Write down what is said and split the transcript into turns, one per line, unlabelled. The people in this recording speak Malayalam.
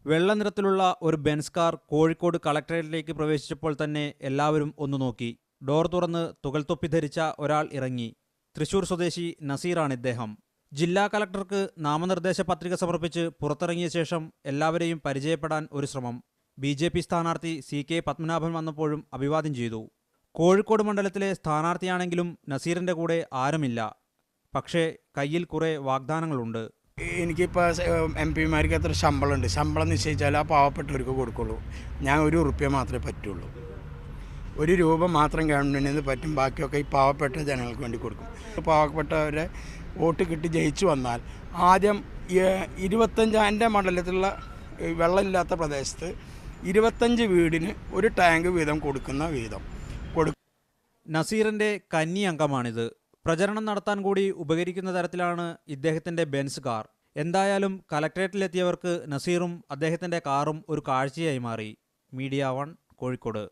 വെള്ള നിറത്തിലുള്ള ഒരു ബെൻസ് കാർ കോഴിക്കോട് കളക്ടറേറ്റിലേക്ക് പ്രവേശിച്ചപ്പോൾ തന്നെ എല്ലാവരും ഒന്നു നോക്കി. ഡോർ തുറന്ന് തുകൽത്തൊപ്പി ധരിച്ച ഒരാൾ ഇറങ്ങി. തൃശൂർ സ്വദേശി നസീറാണ് ഇദ്ദേഹം. ജില്ലാ കളക്ടർക്ക് നാമനിർദ്ദേശ പത്രിക സമർപ്പിച്ച് പുറത്തിറങ്ങിയ ശേഷം എല്ലാവരെയും പരിചയപ്പെടാൻ ഒരു ശ്രമം. BJP സ്ഥാനാർത്ഥി CK പത്മനാഭൻ വന്നപ്പോഴും അഭിവാദ്യം ചെയ്തു. കോഴിക്കോട് മണ്ഡലത്തിലെ സ്ഥാനാർത്ഥിയാണെങ്കിലും നസീറിന്റെ കൂടെ ആരുമില്ല. പക്ഷേ കയ്യിൽ കുറെ വാഗ്ദാനങ്ങളുണ്ട്.
എനിക്കിപ്പോൾ MP മാർക്ക് എത്ര ശമ്പളമുണ്ട്, ശമ്പളം നിശ്ചയിച്ചാൽ ആ പാവപ്പെട്ടവർക്ക് കൊടുക്കുള്ളൂ. ഞാൻ ₹1 മാത്രമേ പറ്റുള്ളൂ. ₹1 മാത്രം ഗവൺമെൻറ്റിൽ നിന്ന് പറ്റും, ബാക്കിയൊക്കെ ഈ പാവപ്പെട്ട ജനങ്ങൾക്ക് വേണ്ടി കൊടുക്കും. പാവപ്പെട്ടവരെ വോട്ട് കിട്ടി ജയിച്ചു വന്നാൽ ആദ്യം 25 എൻ്റെ മണ്ഡലത്തിലുള്ള വെള്ളമില്ലാത്ത പ്രദേശത്ത് 25 വീടിന് ഒരു ടാങ്ക് വീതം കൊടുക്കുന്ന വീതം കൊടുക്കും.
നസീറിന്റെ കന്നി അംഗമാണിത്. പ്രചരണം നടത്താൻ കൂടി ഉപകരിക്കുന്ന തരത്തിലാണ് ഇദ്ദേഹത്തിന്റെ ബെൻസ് കാർ. എന്തായാലും കലക്ട്രേറ്റിലെത്തിയവർക്ക് നസീറും അദ്ദേഹത്തിന്റെ കാറും ഒരു കാഴ്ചയായി മാറി. മീഡിയ 1 കോഴിക്കോട്.